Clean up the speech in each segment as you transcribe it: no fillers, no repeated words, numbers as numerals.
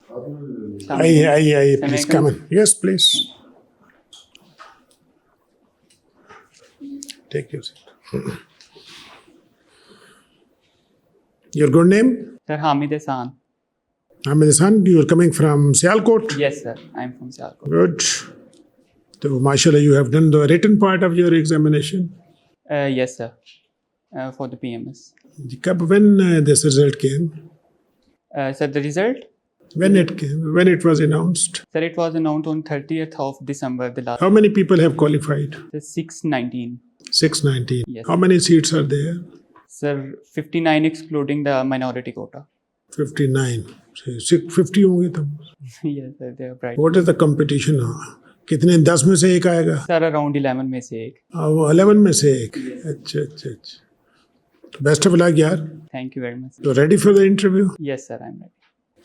Please come in. Yes, please. Take your seat. Your good name? Sir, Hamid Ehsan. Hamid Ehsan, you are coming from Sialkot? Yes, sir. I'm from Sialkot. Good. So, mashallah, you have done the written part of your examination? Yes, sir. For the PMS. When this result came? Sir, the result? When it came? When it was announced? Sir, it was announced on 30th of December. The last. How many people have qualified? 619. 619. Yes. How many seats are there? Sir, 59 excluding the minority quota. 59. 50 होंगे तब. Yes, sir. They are right. What is the competition? कितने 10 में से एक आएगा? Sir, around 11 में से एक. 11 में से एक. अच्छा. Best of luck, yaar. Thank you very much. So ready for the interview? Yes, sir. I'm ready.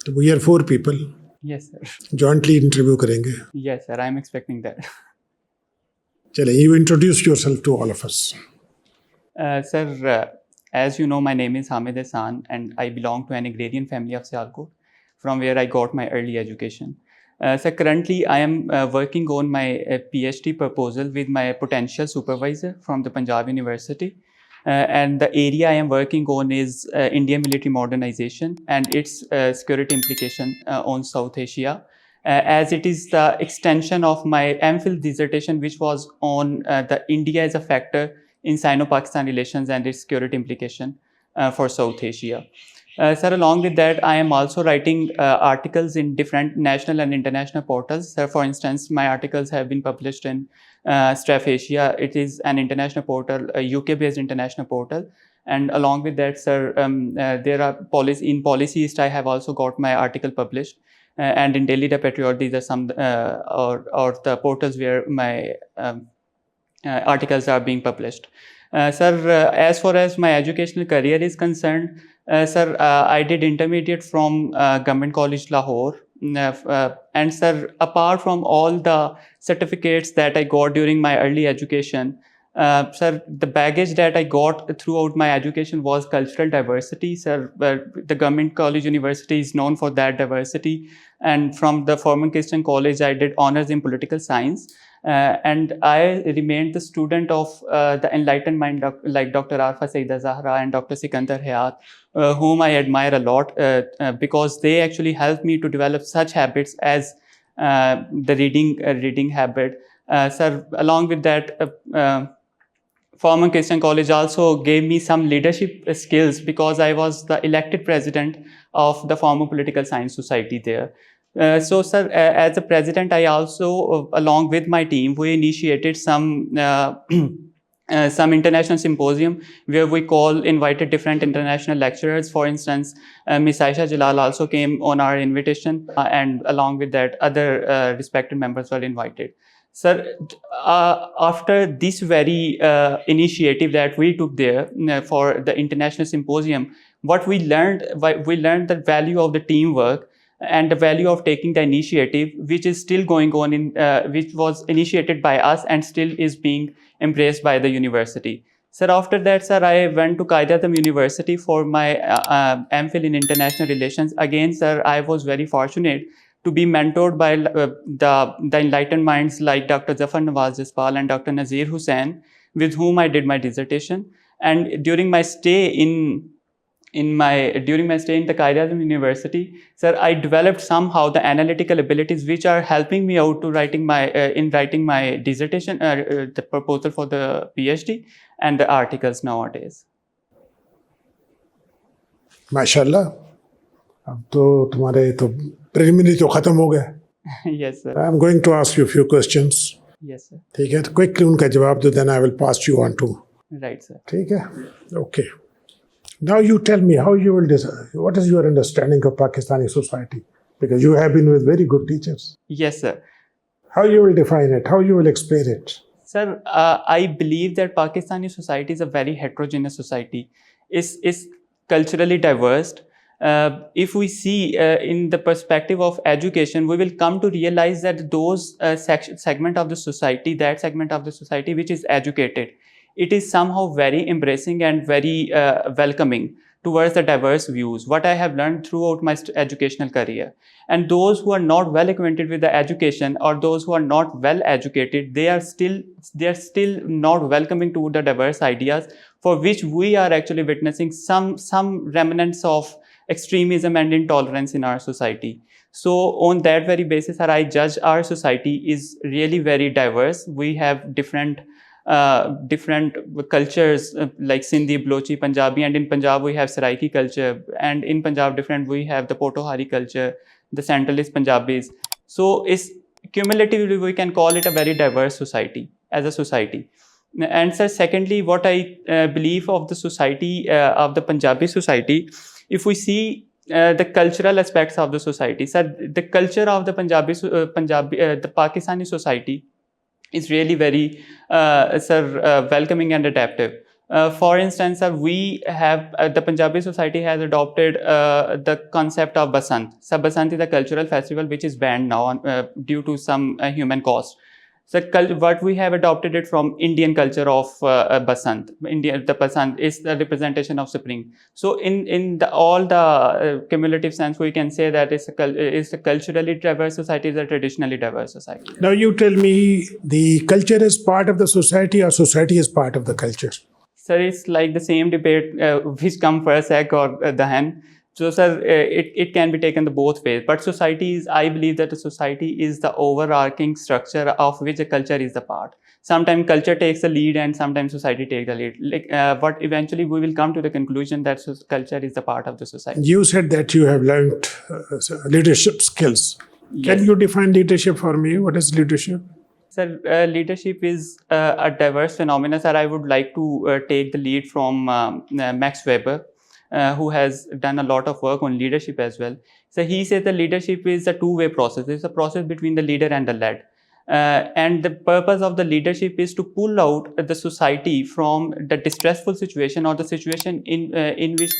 So we are 4 people. Yes, sir. Jointly interview करेंगे. Yes, sir. I'm expecting that. चले, you introduce yourself to all of us. Sir, as you know, my name is Hamid Ehsan and I belong to an agrarian family of Sialkot, from where I got my early education. So currently I am working on my PhD proposal with my potential supervisor from the Punjab University. And the area I am working on is Indian military modernization and its security implication on South Asia. As it is the extension of my MPhil dissertation, which was on the India as a factor in Sino-Pakistan relations and its security implication for South Asia. Sir, along with that, I am also writing articles in different national and international portals. Sir, for instance, my articles have been published in Straf Asia. It is an international portal, a UK-based international portal. And along with that, sir, there are in Policyist, I have also got my article published. And in Daily Patriot, these are some or the portals where my articles are being published. Sir, as far as my educational career is concerned, sir, I did intermediate from Government College Lahore. And sir, apart from all the certificates that I got during my early education, sir, the baggage that I got throughout my education was cultural diversity. Sir, the Government College University is known for that diversity. And from the Foreman Christian College, I did honors in political science. And I remained the student of the enlightened mind like Dr. Arfa Saida Zahra and Dr. Sikandar Hayat, whom I admire a lot because they actually helped me to develop such habits as the reading habit. Sir, along with that, Foreman Christian College also gave me some leadership skills because I was the elected president of the Former Political Science Society there. So, sir, as a president, I also, along with my team, we initiated some international symposium where we invited different international lecturers. For instance, Ms. Aisha Jalal also came on our invitation, and along with that, other respected members were invited. Sir, after this very initiative that we took there for the international symposium, what we learned the value of the teamwork and the value of taking the initiative, which is still going on which was initiated by us and still is being embraced by the university. Sir, after that, sir, I went to Qaida-e-Azam University for my MPhil in International Relations. Again, sir, I was very fortunate to be mentored by the enlightened minds like Dr. Zafar Nawaz Jaspal and Dr. Nazir Hussain, with whom I did my dissertation. And during my stay in the Qaida-e-Azam University, sir, I developed somehow the analytical abilities which are helping me out to writing my dissertation, the proposal for the PhD and the articles nowadays. माशाल्लाह, अब तो तुम्हारे तो preliminary तो खत्म हो गया. Yes, sir. I am going to ask you a few questions. Yes, sir. ठीक है, तो quickly उनका जवाब दो, then I will pass you on to. Right, sir. ठीक है, okay. Now you tell me how you will decide. What is your understanding of Pakistani society? Because you have been with very good teachers. Yes, sir. How you will define it? How you will explain it? Sir, I believe that Pakistani society is a very heterogeneous society. It's culturally diverse. If we see in the perspective of education, we will come to realize that those segment of the society which is educated, it is somehow very embracing and very welcoming towards the diverse views, what I have learned throughout my educational career. And those who are not well acquainted with the education, or those who are not well educated, they are still not welcoming to the diverse ideas, for which we are actually witnessing some remnants of extremism and intolerance in our society. So on that very basis, I judge our society is really very diverse. We have different cultures like Sindhi, Balochi, Punjabi, and in Punjab we have Saraiki culture, and in Punjab we have the Potawari culture, the Centralist Punjabis. So it's cumulatively we can call it a very diverse society as a society. And so secondly, what I believe of the society, of the Punjabi society, if we see the cultural aspects of the society, so the culture of the the Pakistani society is really very welcoming and adaptive. For instance, we have the Punjabi society has adopted the concept of Basant. So Basant is a cultural festival which is banned now due to some human cost. So what we have adopted it from Indian culture of Basant. The Basant is the representation of spring. So in all the cumulative sense, we can say that it's a culturally diverse society, is a traditionally diverse society. Now you tell me, the culture is part of the society or society is part of the culture? Sir, it's like the same debate, which come first, egg or the hen. So, sir, it can be taken the both ways. But society is, I believe that a society is the overarching structure of which a culture is the part. Sometimes culture takes the lead and sometimes society takes the lead. But eventually we will come to the conclusion that culture is the part of the society. You said that you have learned leadership skills. Yes. Can you define leadership for me? What is leadership? Sir, leadership is a diverse phenomenon. Sir, I would like to take the lead from Max Weber, who has done a lot of work on leadership as well. So he says the leadership is a two-way process. It's a process between the leader and the led. And the purpose of the leadership is to pull out the society from the distressful situation or the situation in which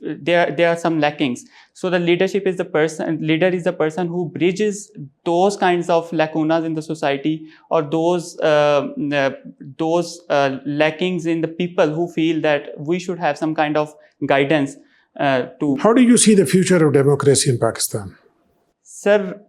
there are some lackings. So the leader is the person who bridges those kinds of lacunas in the society, or those lackings in the people who feel that we should have some kind of guidance to. How do you see the future of democracy in Pakistan? Sir,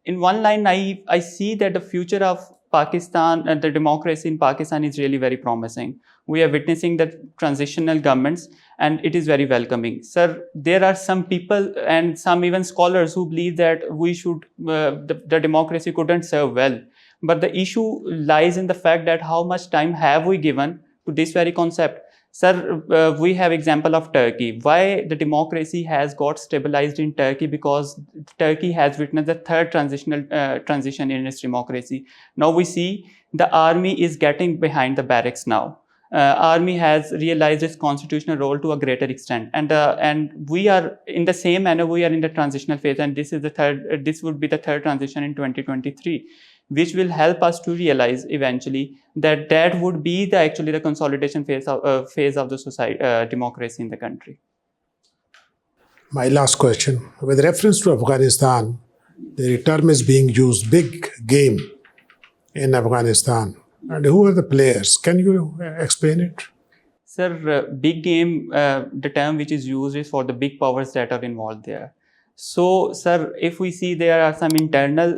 in one line, I see that the future of Pakistan and the democracy in Pakistan is really very promising. We are witnessing the transitional governments and it is very welcoming. Sir, there are some people and some even scholars who believe that we should, the democracy couldn't serve well. But the issue lies in the fact that how much time have we given to this very concept. Sir, we have example of Turkey. Why the democracy has got stabilized in Turkey? Because Turkey has witnessed the third transition in its democracy. Now we see the army is getting behind the barracks now. Army has realized its constitutional role to a greater extent, and we are in the same manner. We are in the transitional phase, and this is the third. This would be the third transition in 2023. Which will help us to realize eventually that would be actually the consolidation phase of the society, democracy in the country. My last question, with reference to Afghanistan, the term is being used, big game in Afghanistan. And who are the players? Can you explain it? Sir, big game, the term which is used is for the big powers that are involved there. So, sir, if we see there are some internal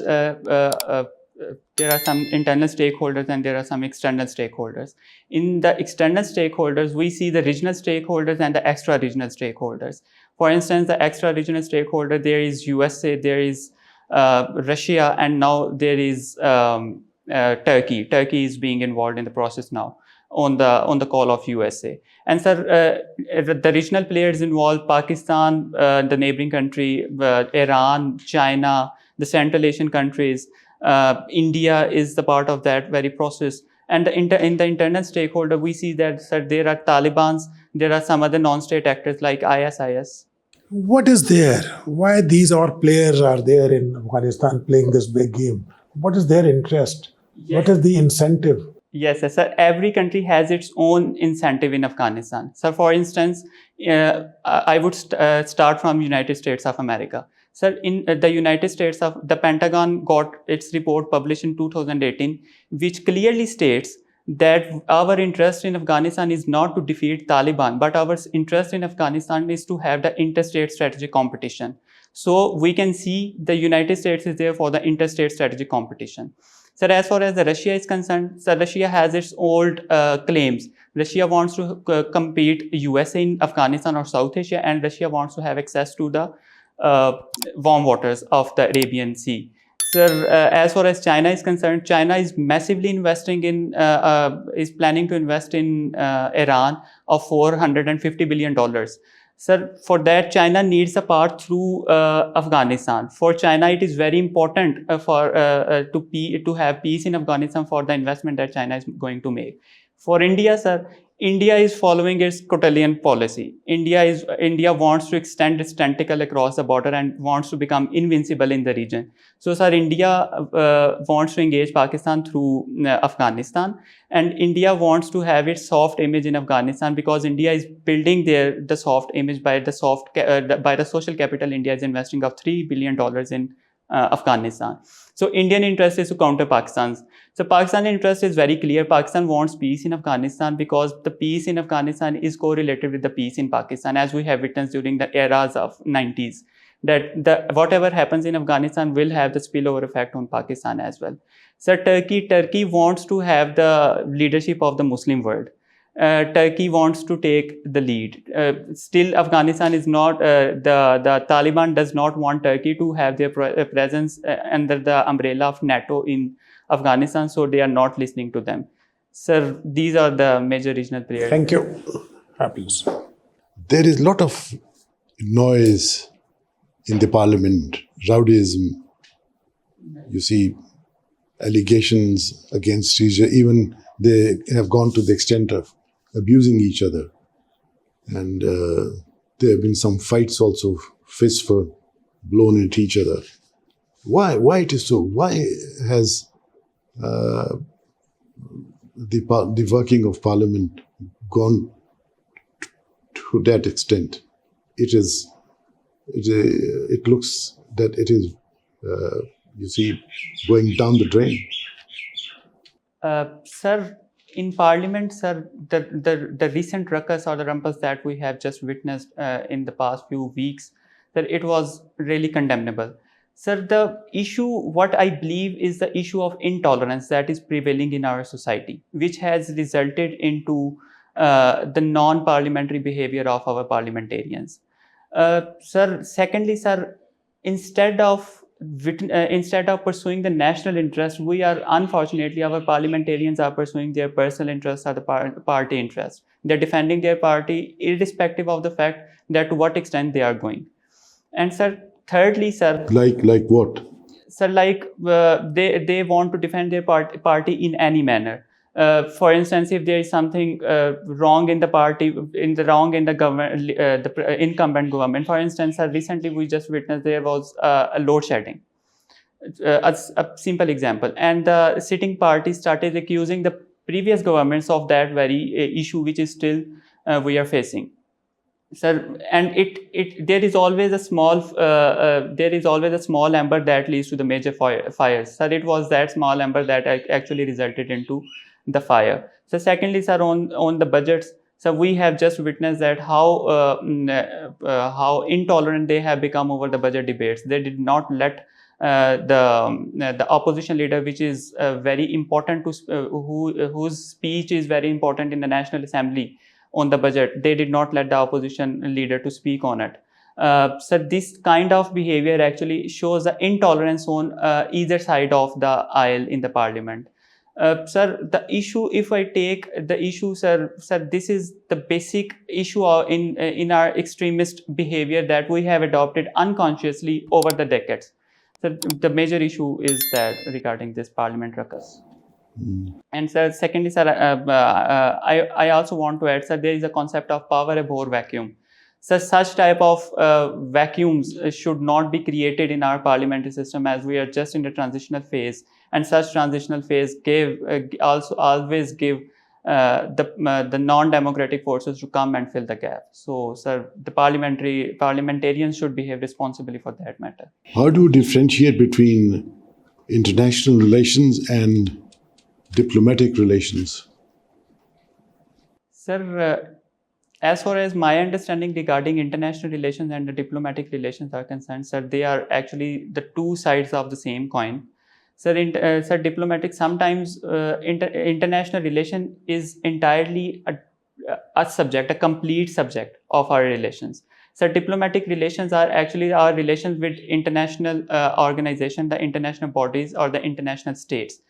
stakeholders and there are some external stakeholders. In the external stakeholders, we see the regional stakeholders and the extra-regional stakeholders. For instance, the extra-regional stakeholder, there is USA, there is Russia, and now there is Turkey. Turkey is being involved in the process now on the call of USA. And sir, the regional players involved, Pakistan, the neighboring country, Iran, China, the Central Asian countries, India is the part of that very process. And in the internal stakeholder, we see that, sir, there are Talibans, there are some other non-state actors like ISIS. What is there? Why these all players are there in Afghanistan playing this big game? What is their interest? Yes. What is the incentive? Yes, sir. Every country has its own incentive in Afghanistan. So, for instance, I would start from United States of America. Sir, in the United States, the Pentagon got its report published in 2018, which clearly states that our interest in Afghanistan is not to defeat Taliban, but our interest in Afghanistan is to have the interstate strategic competition. So we can see the United States is there for the interstate strategic competition. So as far as the Russia is concerned, so Russia has its old claims. Russia wants to compete USA in Afghanistan or South Asia, and Russia wants to have access to the warm waters of the Arabian Sea. Sir, as far as China is concerned, China is massively investing in, is planning to invest in Iran of $450 billion. Sir, for that, China needs a path through Afghanistan. For China, it is very important to have peace in Afghanistan for the investment that China is going to make. For India, sir, India is following its Quotidian policy. India wants to extend its tentacle across the border and wants to become invincible in the region. So, sir, India wants to engage Pakistan through Afghanistan, and India wants to have its soft image in Afghanistan because India is building the soft image by the social capital. India is investing of $3 billion in Afghanistan. So Indian interest is to counter Pakistan's. So Pakistan's interest is very clear. Pakistan wants peace in Afghanistan because the peace in Afghanistan is correlated with the peace in Pakistan, as we have witnessed during the eras of 90s. That whatever happens in Afghanistan will have the spillover effect on Pakistan as well. So Turkey wants to have the leadership of the Muslim world. Turkey wants to take the lead. Still, Afghanistan is not, the Taliban does not want Turkey to have their presence under the umbrella of NATO in Afghanistan, so they are not listening to them. Sir, these are the major regional players. Thank you. Happens. There is a lot of noise in the parliament, rowdyism. You see allegations against each other. Even they have gone to the extent of abusing each other. And there have been some fights also, fists were blown at each other. Why it is so? Why has the working of parliament gone to that extent? It looks that it is, you see, going down the drain. Sir, in Parliament, sir, the recent ruckus or the rumpus that we have just witnessed in the past few weeks, that it was really condemnable. Sir, the issue, what I believe is the issue of intolerance that is prevailing in our society, which has resulted into the non-parliamentary behavior of our parliamentarians. Sir, secondly, sir, instead of pursuing the national interest, unfortunately, our parliamentarians are pursuing their personal interests or the party interest. They're defending their party irrespective of the fact that to what extent they are going. And sir, thirdly, sir, like what? Sir, like they want to defend their party in any manner. For instance, if there is something wrong in the party, in the government, the incumbent government. For instance, recently we just witnessed there was a load shedding. A simple example, and the sitting party started accusing the previous governments of that very issue, which is still we are facing. Sir, and there is always a small ember that leads to the major fires. Sir, it was that small ember that actually resulted into the fire. So secondly, sir, on the budgets, so we have just witnessed that how intolerant they have become over the budget debates. They did not let the opposition leader, which is very important whose speech is very important in the National Assembly on the budget, they did not let the opposition leader to speak on it. So this kind of behavior actually shows the intolerance on either side of the aisle in the parliament. Sir, the issue, if I take the issue, sir, this is the basic issue in our extremist behavior that we have adopted unconsciously over the decades. So the major issue is that regarding this parliament ruckus. And sir, secondly, sir, I also want to add, sir, there is a concept of power abhor vacuum. So such type of vacuums should not be created in our parliamentary system, as we are just in the transitional phase, and such transitional phase always give the non-democratic forces to come and fill the gap. So, sir, the parliamentarians should behave responsibly for that matter. How do you differentiate between international relations and diplomatic relations? Sir, as far as my understanding regarding international relations and the diplomatic relations are concerned, sir, they are actually the two sides of the same coin. Sir, sir, diplomatic, sometimes international relation is entirely a subject, a complete subject of our relations. So diplomatic relations are actually our relations with international organization, the international bodies or the international states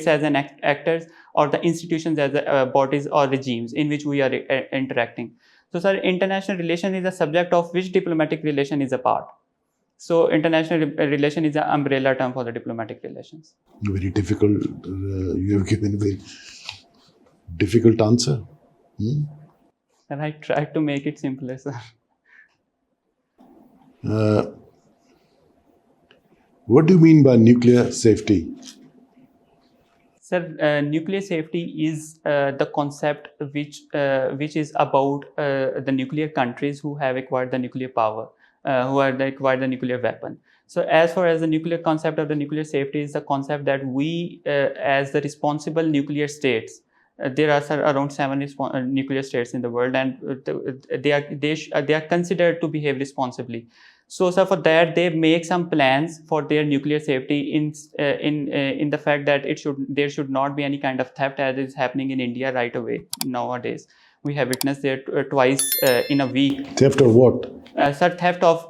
as an actors, or the institutions as bodies or regimes in which we are interacting. So sir, international relation is a subject of which diplomatic relation is a part. So international relation is an umbrella term for the diplomatic relations. Very difficult. You have given a very difficult answer. And I tried to make it simpler, sir. What do you mean by nuclear safety? Sir, nuclear safety is the concept which is about the nuclear countries who have acquired the nuclear power, who have acquired the nuclear weapon. So as far as the nuclear concept of the nuclear safety is the concept that we, as the responsible nuclear states, there are around 7 nuclear states in the world, and they are considered to behave responsibly. So, sir, for that they make some plans for their nuclear safety in the fact that there should not be any kind of theft as is happening in India right away nowadays. We have witnessed there twice in a week. Theft of what? Sir, theft of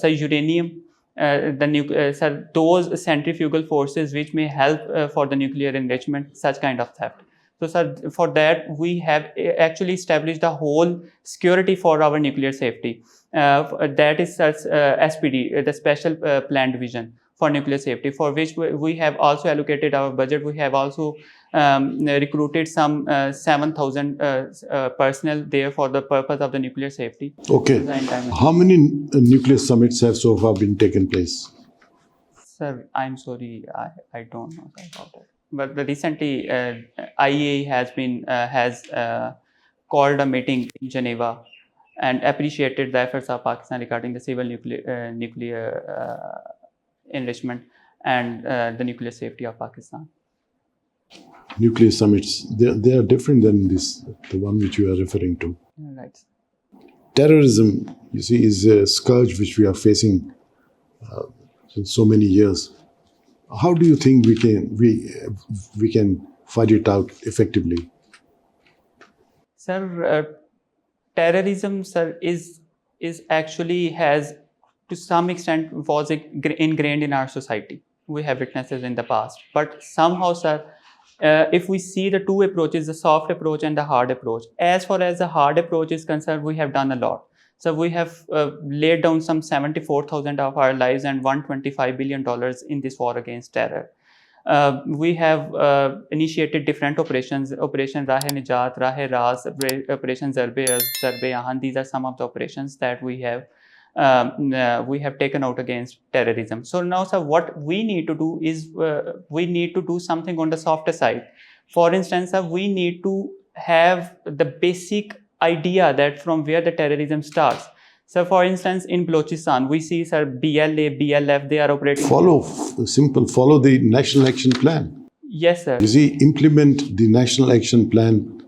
uranium. Sir, those centrifugal forces which may help for the nuclear enrichment, such kind of theft. So, sir, for that we have actually established the whole security for our nuclear safety. That is such SPD, the Special Plan Division for Nuclear Safety, for which we have also allocated our budget. We have also recruited some 7,000 personnel there for the purpose of the nuclear safety. Okay. How many nuclear summits have so far been taken place? Sir, I'm sorry, I don't know about that. But recently, IAEA has called a meeting in Geneva and appreciated the efforts of Pakistan regarding the civil nuclear enrichment and the nuclear safety of Pakistan. Nuclear summits, they are different than the one which you are referring to. Right. Terrorism, you see, is a scourge which we are facing since so many years. How do you think we can fight it out effectively? Sir, terrorism, sir, is actually has to some extent was ingrained in our society. We have witnessed it in the past, but somehow, sir, if we see the two approaches, the soft approach and the hard approach. As far as the hard approach is concerned, we have done a lot. So we have laid down some 74,000 of our lives and $125 billion in this war against terror. We have initiated different operations, Operation Rahe-Nijat, Rahe-Raz, Operation Zarbe-Ahan. These are some of the operations that we have taken out against terrorism. So now, sir, what we need to do is we need to do something on the softer side. For instance, sir, we need to have the basic idea that from where the terrorism starts. So, for instance, in Balochistan, we see, sir, BLA, BLF, they are operating. Follow the National Action Plan. Yes, sir. You see, implement the National Action Plan,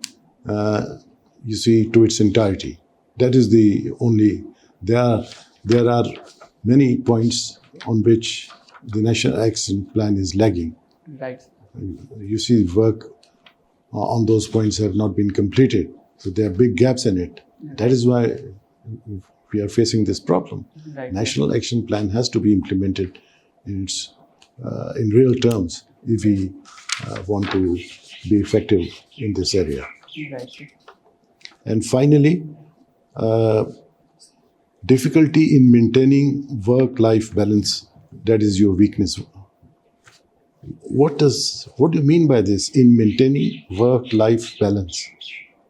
you see, to its entirety. That is the only. There are many points on which the National Action Plan is lagging. Right. You see, work on those points have not been completed. So there are big gaps in it. Right. That is why we are facing this problem. Right. National Action Plan has to be implemented in real terms if we want to be effective in this area. Right. And finally, difficulty in maintaining work-life balance. That is your weakness. What do you mean by this? In maintaining work-life balance?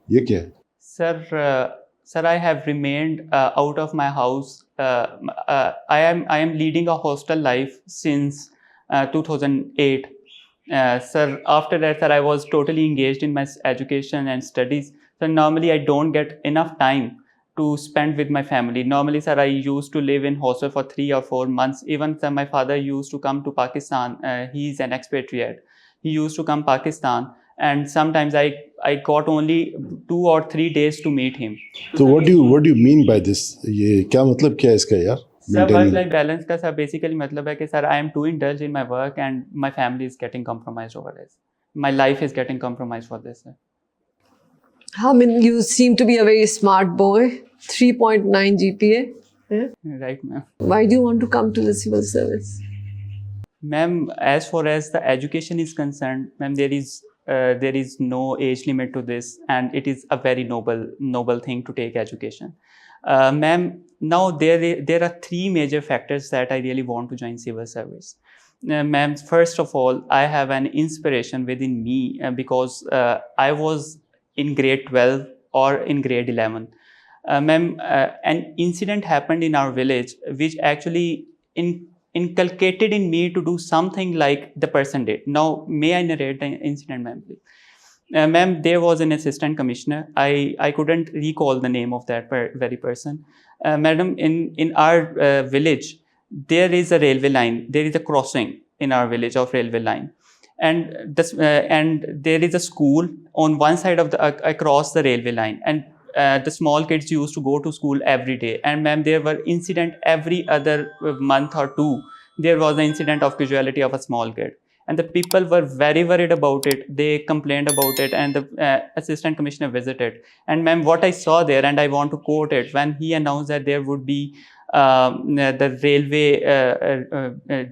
Ye kya hai? Sir, I have remained out of my house. I am leading a hostel life since 2008. Sir, after that, sir, I was totally engaged in my education and studies. So normally I don't get enough time to spend with my family. Normally, sir, I used to live in hostel for 3 or 4 months. Even, sir, my father used to come to Pakistan. He's an expatriate. He used to come Pakistan and sometimes I got only 2 or 3 days to meet him. So what do you mean by this? ये क्या मतलब क्या है इसका यार? Sir work life balance का sir basically मतलब है कि sir I am to indulge in my work and my family is getting compromise over this, my life is getting compromise for this. I mean, you seem to be a very smart boy, 3.9 GPA. Yeah? Right, ma'am. Why do you want to come to the civil service? Ma'am, as far as the education is concerned, ma'am, there is no age limit to this, and it is a very noble thing to take education. Ma'am, now there are 3 major factors that I really want to join civil service. Ma'am, first of all, I have an inspiration within me because I was in grade 12 or in grade 11. Ma'am, an incident happened in our village which actually inculcated in me to do something like the person did. Now, may I narrate the incident, ma'am, please? Ma'am, there was an assistant commissioner. I couldn't recall the name of that very person. Madam, in our village, there is a railway line. There is a crossing in our village of railway line. And there is a school on one side of across the railway line, and the small kids used to go to school every day. And ma'am, there were incident every other month or 2. There was an incident of casualty of a small kid, and the people were very worried about it. They complained about it, and the assistant commissioner visited. And ma'am, what I saw there, and I want to quote it, when he announced that there would be the railway,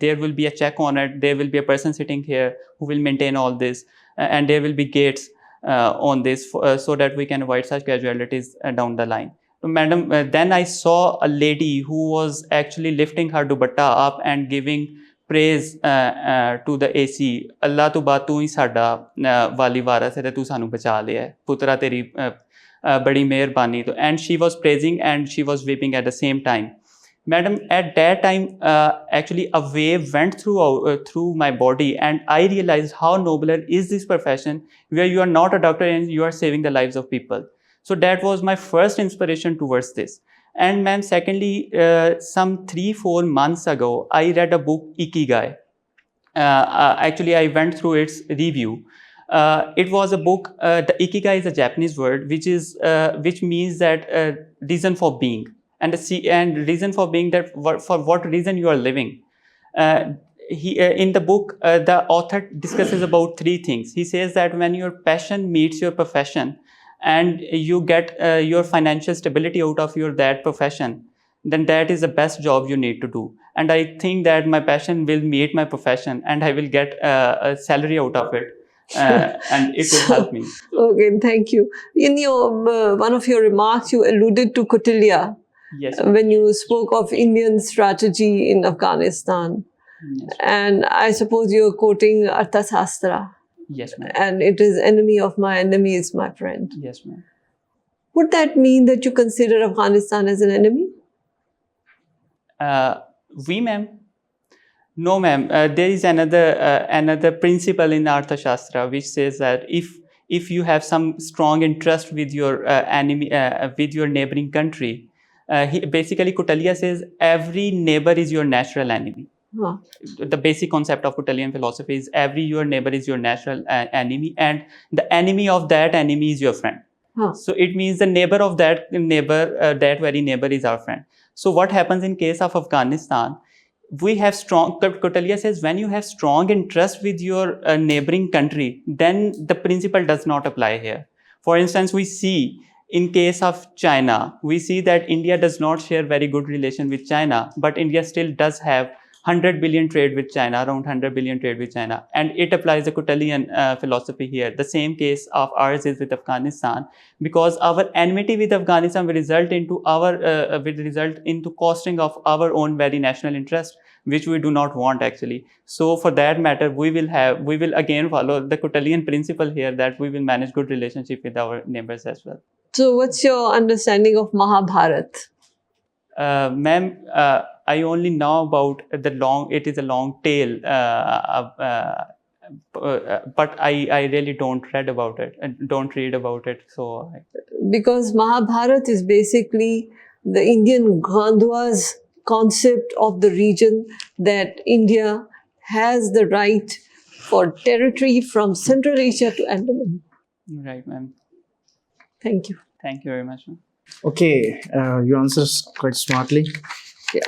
there will be a check on it, there will be a person sitting here who will maintain all this, and there will be gates on this so that we can avoid such casualties down the line. So, madam, then I saw a lady who was actually lifting her dupatta up and giving praise to the AC. Allah tu baat tu hi sada wali waris hai, tu sanu bacha liya hai, putra teri badi mehrbani. And she was praising and she was weeping at the same time. Madam, at that time, actually a wave went through my body, and I realized how nobler is this profession where you are not a doctor and you are saving the lives of people. So that was my first inspiration towards this. And ma'am, secondly, some 3-4 months ago, I read a book, Ikigai. Actually, I went through its review. It was a book, the Ikigai is a Japanese word, which means that reason for being. And reason for being, that for what reason you are living. In the book, the author discusses about 3 things. He says that when your passion meets your profession and you get your financial stability out of that profession, then that is the best job you need to do. And I think that my passion will meet my profession and I will get a salary out of it. And it will help me. Okay, thank you. In your one of your remarks, you alluded to Kautilya. Yes. When you spoke of Indian strategy in Afghanistan. Yes. And I suppose you're quoting Arthashastra. Yes, ma'am. And it is enemy of my enemy is my friend. Yes, ma'am. Would that mean that you consider Afghanistan as an enemy? We, ma'am. No, ma'am. There is another principle in Arthashastra which says that if you have some strong interest with your enemy, with your neighboring country, basically Kautilya says every neighbor is your natural enemy. Huh. The basic concept of Kautilyan philosophy is your neighbor is your natural enemy, and the enemy of that enemy is your friend. Huh. So it means the neighbor of that neighbor, that very neighbor is our friend. So what happens in case of Afghanistan? We have strong, Kautilya says, when you have strong interest with your neighboring country, then the principle does not apply here. For instance, we see in case of China, we see that India does not share very good relation with China, but India still does have 100 billion trade with China, around 100 billion trade with China. And it applies the Kautilyan philosophy here. The same case of ours is with Afghanistan, because our enmity with Afghanistan will result into costing of our own very national interest, which we do not want actually. So for that matter, we will again follow the Kautilyan principle here, that we will manage good relationship with our neighbors as well. So what's your understanding of Mahabharat? Ma'am, I only know about it is a long tale, but I really don't read about it. So Because Mahabharat is basically the Indian Gandhwa's concept of the region, that India has the right for territory from Central Asia to Andaman? Right, ma'am. Thank you. Thank you very much, ma'am. Okay, you answer quite smartly.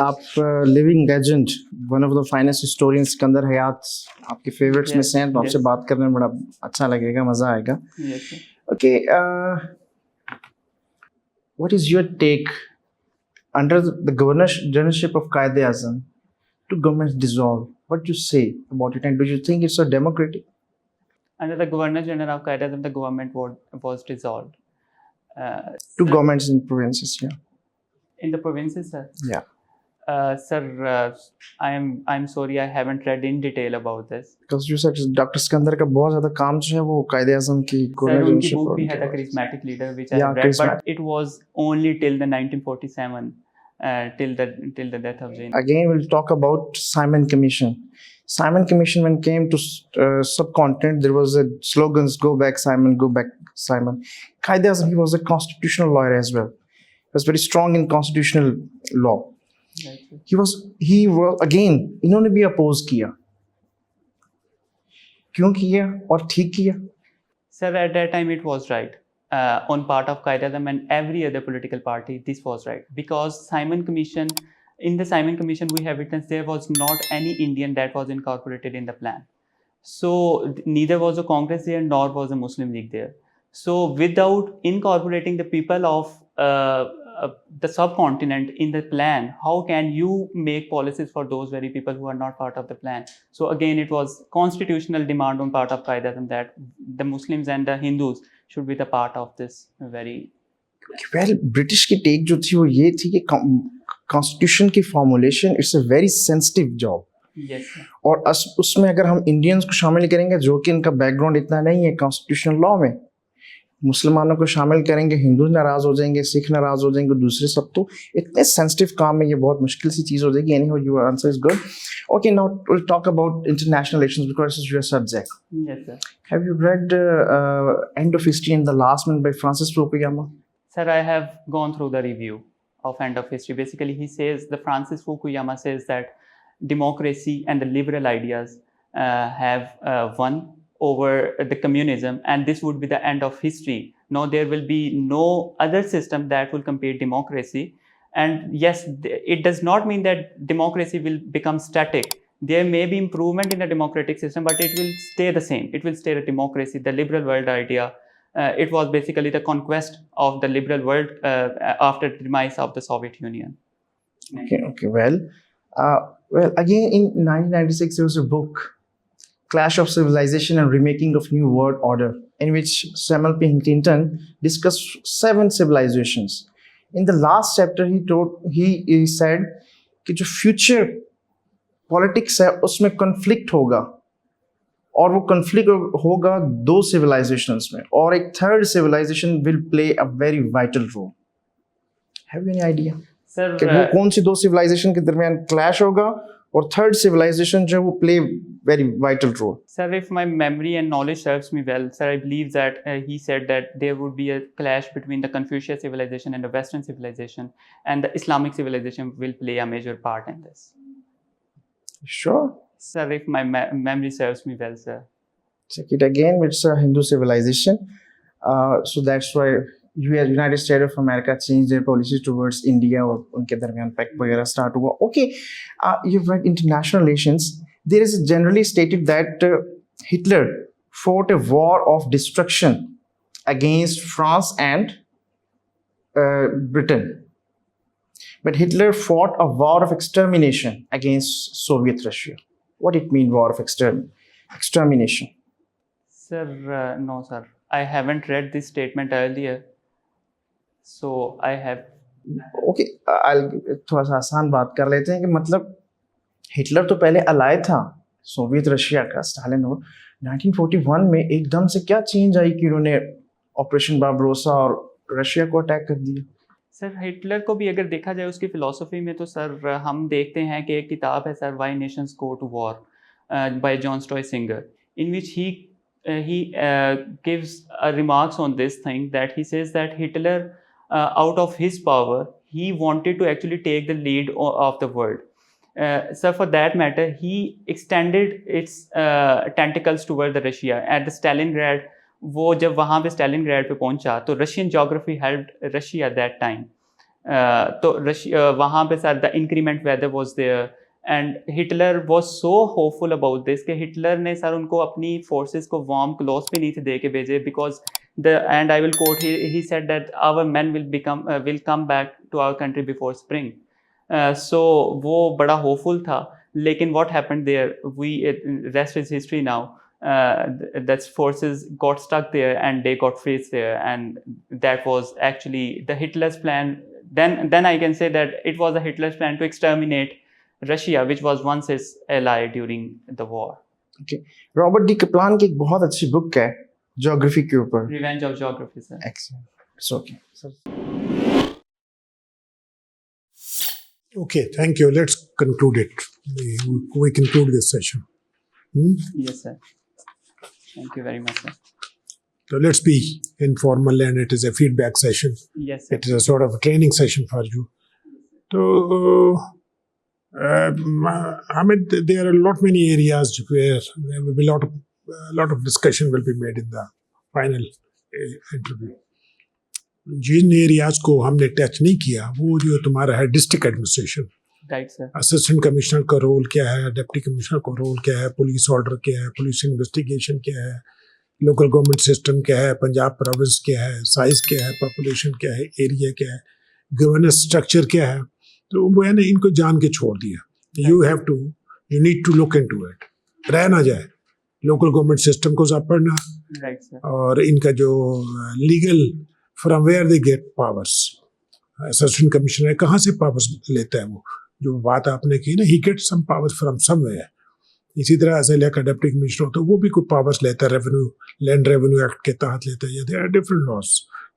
आप living legend one of the finest historian Sikandar Hayat आपके favourites में से हैं, तो आपसे बात करने में बड़ा अच्छा लगेगा, मज़ा आएगा. Yes, sir. Okay, what is your take under the governorship of Quaid-e-Azam to government dissolve? What do you say about it, and do you think it's a democratic? Under the Governor General of Quaid-e-Azam, the government was dissolved. Two governments in provinces, yeah. In the provinces, sir. Yeah. Sir, I'm sorry, I haven't read in detail about this. Because you said Dr. Sikandar का बहुत ज़्यादा काम जो है वो Quaid-e-Azam की Sir, governorship उनकी book और भी है उनके The Charismatic Leader, which I Yeah, have read, charismatic. but it was only till the 1947, till the death of Jane. Again, we'll talk about Simon Commission. Simon Commission, when came to subcontinent, there was a slogans, go back Simon, go back Simon. Quaid-e-Azam, he was a constitutional lawyer as well. He was very strong in constitutional law. Right, sir. he was again, इन्होंने भी oppose किया. क्यों किया और ठीक किया? Sir, at that time it was right. On part of Quaid-e-Azam and every other political party, this was right. Because in the Simon Commission, we have witnessed there was not any Indian that was incorporated in the plan. So neither was a Congress there, nor was a Muslim League there. So without incorporating the people of the subcontinent in the plan, how can you make policies for those very people who are not part of the plan? So again, it was constitutional demand on part of Quaid-e-Azam that the Muslims and the Hindus should be the part of this very. Well, British की take जो थी वो ये थी कि constitution की formulation, it's a very sensitive job. Yes, sir. और उसमें अगर हम इंडियंस को शामिल करेंगे जो कि इनका बैकग्राउंड इतना नहीं है कॉन्स्टिट्यूशनल लॉ में, मुसलमानों को शामिल करेंगे, हिंदू नाराज हो जाएंगे, सिख नाराज हो जाएंगे, दूसरे सब, तो इतने सेंसिटिव काम में ये बहुत मुश्किल सी चीज हो जाएगी. Anyhow your answer is good. Okay, now will talk about international relations because it's your subject. Yes, sir. Have you read end of history in the last month by Francis Fukuyama? Sir, I have gone through the review of End of History. Basically, he says, the Francis Fukuyama says that democracy and the liberal ideas have won over the communism, and this would be the end of history. Now there will be no other system that will compete democracy. And yes, it does not mean that democracy will become static. There may be improvement in the democratic system, but it will stay the same. It will stay the democracy, the liberal world idea. It was basically the conquest of the liberal world after the demise of the Soviet Union. Okay. Well, again in 1996 there was a book, Clash of Civilization and Remaking of New World Order, in which Samuel P. Huntington discussed 7 civilizations. In the last chapter, he said कि जो future politics है उसमें conflict होगा, और वो conflict होगा 2 civilizations में, और एक third civilization will play a very vital role. Have you any idea? Sir, कि वो कौन सी 2 civilization के दरमियान clash होगा और third civilization जो वो play very vital role? Sir, if my memory and knowledge serves me well, sir, I believe that he said that there would be a clash between the Confucius civilization and the Western civilization, and the Islamic civilization will play a major part in this. Sure. Sir, if my memory serves me well, sir. Check it again. It's a Hindu civilization. So that's why United States of America changed their policies towards India, और उनके दरमियान pact वगैरह start हुआ. Okay, you've read international relations. There is generally stated that Hitler fought a war of destruction against France and Britain. But Hitler fought a war of extermination against Soviet Russia. What it mean, war of extermination? Sir, no, sir. I haven't read this statement earlier. So I have. Okay, थोड़ा सा आसान बात कर लेते हैं कि मतलब Hitler तो पहले अलाय था सोवियत रशिया का, स्टालिन, और 1941 में एकदम से क्या चेंज आई कि उन्होंने ऑपरेशन बारबरोसा और रशिया को अटैक कर दिया? सर, हिटलर को भी अगर देखा जाए उसकी फिलॉसफी में, तो सर हम देखते हैं कि एक किताब है sir, why nations go to war by John Stoessinger, in which he gives remarks on this thing, that he says that Hitler, out of his power, he wanted to actually take the lead of the world. Sir, for that matter, he extended its tentacles toward the Russia. At the Stalingrad, वो जब वहाँ पे Stalingrad पे पहुँचा, तो Russian geography helped Russia at that time. तो Russia वहाँ पे sir the inclement weather was there. And Hitler was so hopeful about this कि Hitler ने सर उनको अपनी forces को warm clothes भी नहीं थे दे के भेजे, because and I will quote, he said that our men will come back to our country before spring. So वो बड़ा hopeful था, लेकिन what happened there, rest is history now. That forces got stuck there and they got freeze there, and that was actually the Hitler's plan. Then I can say that it was the Hitler's plan to exterminate Russia, which was once his ally during the war. Okay. Robert D Kaplan की एक बहुत अच्छी book है geography के ऊपर. Revenge of Geography, sir. Excellent. It's okay. Okay, thank you. Let's conclude it. We conclude this session. Yes, sir. Thank you very much, sir. So let's be informal, and it is a feedback session. Yes, sir. It is a sort of a training session for you. So, Hamid, there are many areas where there will be a lot of discussion will be made in the final interview. जिन areas को हमने touch नहीं किया वो जो तुम्हारा है district administration, Right, sir. Assistant commissioner का रोल क्या है, डिप्टी कमिश्नर का रोल क्या है, पुलिस ऑर्डर क्या है, पुलिस इन्वेस्टिगेशन क्या है, लोकल गवर्नमेंट सिस्टम क्या है, पंजाब प्रोविंस क्या है, साइज क्या है, पॉपुलेशन क्या है, एरिया क्या है, गवर्नेंस स्ट्रक्चर क्या है, तो वो है ना इनको जान के छोड़ दिया. You need to look into it. रह ना जाए लोकल गवर्नमेंट सिस्टम को सब पढ़ना. Right, sir. और इनका जो legal from where they get powers, assistant commissioner कहाँ से पावर्स लेता है, वो जो बात आपने की ना, he get some powers from somewhere. इसी तरह एसएलए का डिप्टी कमिश्नर होता है, वो भी कोई पावर्स लेता है, रेवेन्यू लैंड रेवेन्यू एक्ट के तहत लेता है. They are different laws.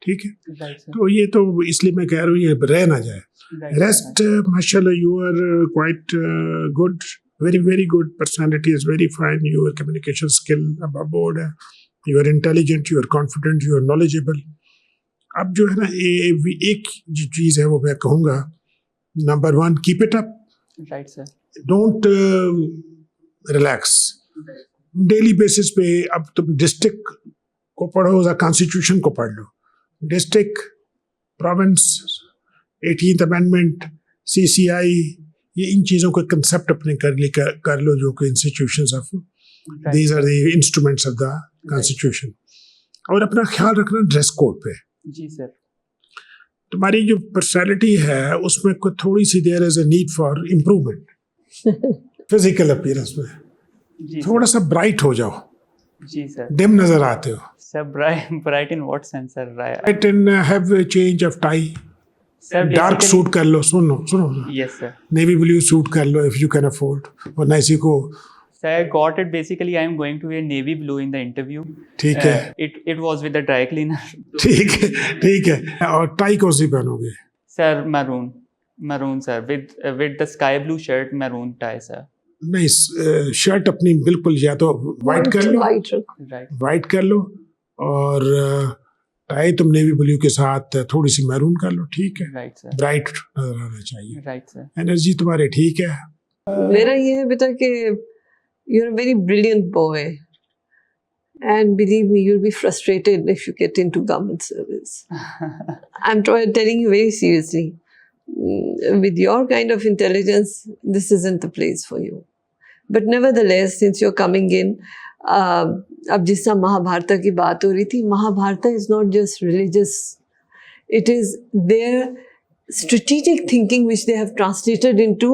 ठीक है. Right, sir. तो ये तो इसलिए मैं कह रहा हूँ ये रह ना जाए. Right, sir. Rest, mashallah, you are quite good, very, very good. Personality is very fine. Your communication skill above board है. You are intelligent, you are confident, you are knowledgeable. अब जो है ना एक जो चीज़ है वो मैं कहूँगा, number 1, keep it up. Right, sir. Don't relax. Daily basis पे अब तुम डिस्ट्रिक्ट को पढ़ो या कॉन्स्टिट्यूशन को पढ़ लो. District, province, 18th amendment, CCI, ये इन चीज़ों को कंसेप्ट अपने कर लो जो कि institutions of these are the instruments of the constitution. और अपना ख्याल रखना ड्रेस कोड पे. जी सर. तुम्हारी जो पर्सनैलिटी है उसमें कोई थोड़ी सी there is a need for improvement. Physical appearance में जी थोड़ा सा ब्राइट हो जाओ. जी सर. डिम नजर आते हो. Sir bright in what sense, sir? Right, and have a change of tie. Sir, dark basically- suit कर लो. सुनो Yes, sir. Navy blue suit कर लो इफ यू कैन अफोर्ड. वरना इसी को Sir, I got it. Basically, I am going to wear navy blue in the interview. ठीक है. It was with the dry cleaner. ठीक है. और टाई कौन सी पहनोगे? Sir, maroon, sir. With the sky blue shirt, maroon tie, sir. नहीं, shirt अपनी बिल्कुल या तो वाइट कर लो. White. Right. वाइट कर लो और टाई तुम नेवी ब्लू के साथ थोड़ी सी मैरून कर लो. ठीक है. Right, sir. ब्राइट नजर आना चाहिए. Right, sir. एनर्जी तुम्हारी ठीक है. मेरा ये है बेटा कि you're a very brilliant boy, and believe me, you'll be frustrated if you get into government service. I'm telling you very seriously. With your kind of intelligence, this isn't the place for you. But nevertheless, since you're coming in, अब जिस तरह महाभारत की बात हो रही थी, Mahabharat is not just religious. It is their strategic thinking which they have translated into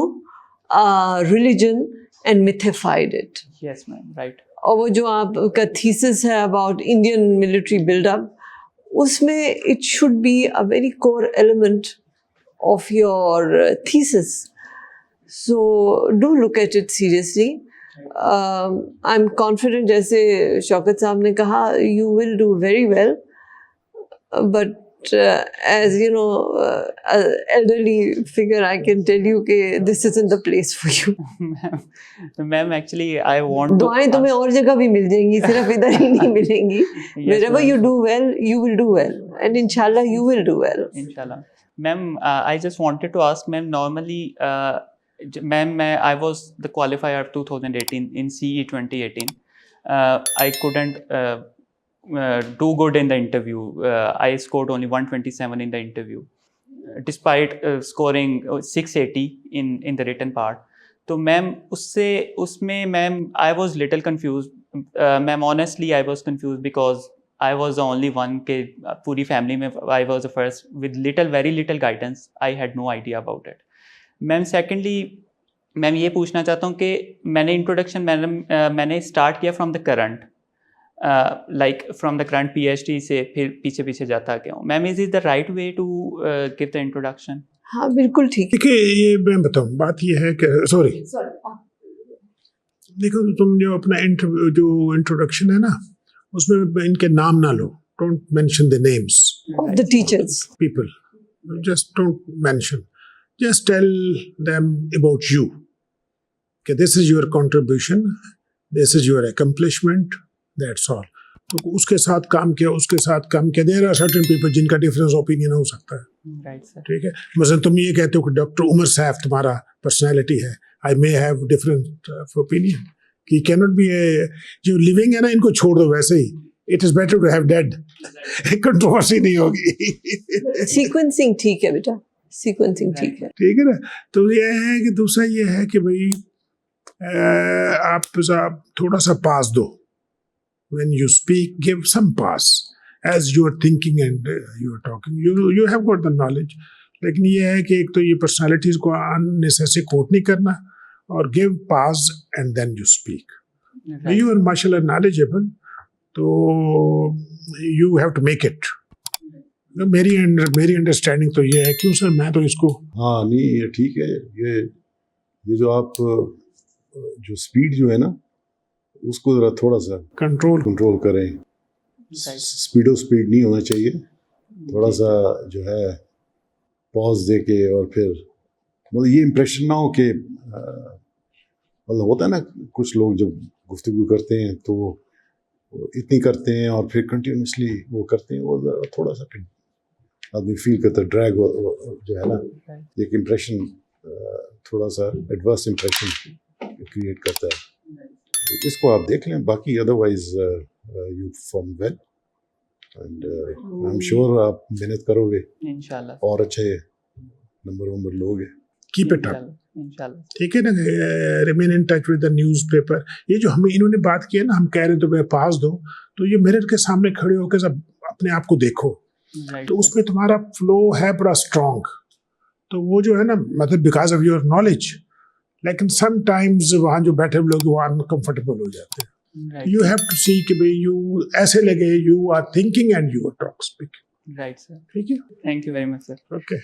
religion and mythified it. Yes, ma'am. Right. और वो जो आपका थीसिस है अबाउट इंडियन मिलिट्री बिल्डअप, उसमें it should be a very core element of your thesis. So do look at it seriously. I am confident, जैसे शौकत साहब ने कहा, you will do very well, but as you know, elderly figure, I can tell you that this isn't the place for you. Ma'am, actually, I want to. दुआएं तुम्हें और जगह भी मिल जाएंगी, सिर्फ इधर ही नहीं मिलेंगी. Wherever ma'am. you do well, you will do well, and inshallah you will do well. Inshallah. Ma'am, I just wanted to ask, ma'am, normally Ma'am, I was the qualifier of 2018 in CE 2018. I couldn't do good in the interview. I scored only 127 in the interview, despite scoring 680 in the written part. तो ma'am उसमें ma'am I was little confused. Ma'am honestly I was confused because I was the only one के पूरी family में I was the first with very little guidance. I had no idea about it. Ma'am secondly ma'am ये पूछना चाहता हूँ कि मैंने introduction मैंने स्टार्ट किया from the current like from the current PhD से फिर पीछे पीछे जाता गया हूँ. Ma'am is is the right way to give the introduction? हाँ बिल्कुल ठीक है. देखिए ये मैं बताऊँ, बात ये है कि सॉरी देखो तुम जो अपना जो इंट्रोडक्शन है ना उसमें इनके नाम ना लो. Don't mention the names of the teachers people. Just don't mention. Just tell them about you. Okay, this is your contribution, this is your accomplishment, that's all. तो उसके साथ काम किया, उसके साथ काम किया. There are certain people जिनका डिफरेंस ओपिनियन हो सकता है. Right sir. ठीक है. मसलन तुम ये कहते हो कि डॉक्टर उमर सैफ तुम्हारा पर्सनैलिटी है. I may have different opinion कि कैनॉट बी जो लिविंग है ना इनको छोड़ दो वैसे ही. It is better to have dead. Controversy नहीं होगी. सीक्वेंसिंग ठीक है बेटा, सीक्वेंसिंग ठीक है. ठीक है ना. तो ये है कि दूसरा ये है कि भाई आप थोड़ा सा पास दो. When you speak give some pause as you are thinking and you are talking. You have got the knowledge. लेकिन ये है कि एक तो ये पर्सनालिटीज को अननेसेसरी कोट नहीं करना और give pause and then you speak. You are माशाल्लाह नॉलेजेबल, तो you have to make it. मेरी अंडरस्टैंडिंग तो ये है. क्यों सर मैं तो इसको हाँ नहीं ये ठीक है. ये जो आप जो स्पीड जो है ना उसको जरा थोड़ा सा कंट्रोल करें. स्पीड नहीं होना चाहिए. थोड़ा सा जो है पॉज दे के और फिर मतलब ये इम्प्रेशन ना हो कि मतलब होता है ना कुछ लोग जब गुफ्तगू करते हैं तो वो इतनी करते हैं और फिर कंटिन्यूसली वो करते हैं. वो थोड़ा सा फिर आदमी फील करता है ड्रैग जो है ना एक इम्प्रेशन थोड़ा सा एडवर्स इम्प्रेशन क्रिएट करता है. तो इसको आप देख लें. बाकी otherwise you perform well and I am sure आप मेहनत करोगे इंशाल्लाह और अच्छे नंबर लोगे. Keep it up. इंशाल्लाह. ठीक है ना. Remain in touch with the newspaper. ये जो हमें इन्होंने बात की है ना, हम कह रहे हैं तो मैं पास दो, तो ये मिरर के सामने खड़े होकर सब अपने आप को देखो. तो उसमें तुम्हारा फ्लो है बड़ा स्ट्रॉन्ग. तो वो जो है ना मतलब बिकॉज ऑफ योर नॉलेज. लेकिन समटाइम्स वहाँ जो बैठे हुए लोग वो अनकंफर्टेबल हो जाते हैं. यू हैव टू सी कि भाई यू ऐसे लगे you are thinking and you are talk speaking. Right sir. ठीक है. Thank you very much sir. Okay.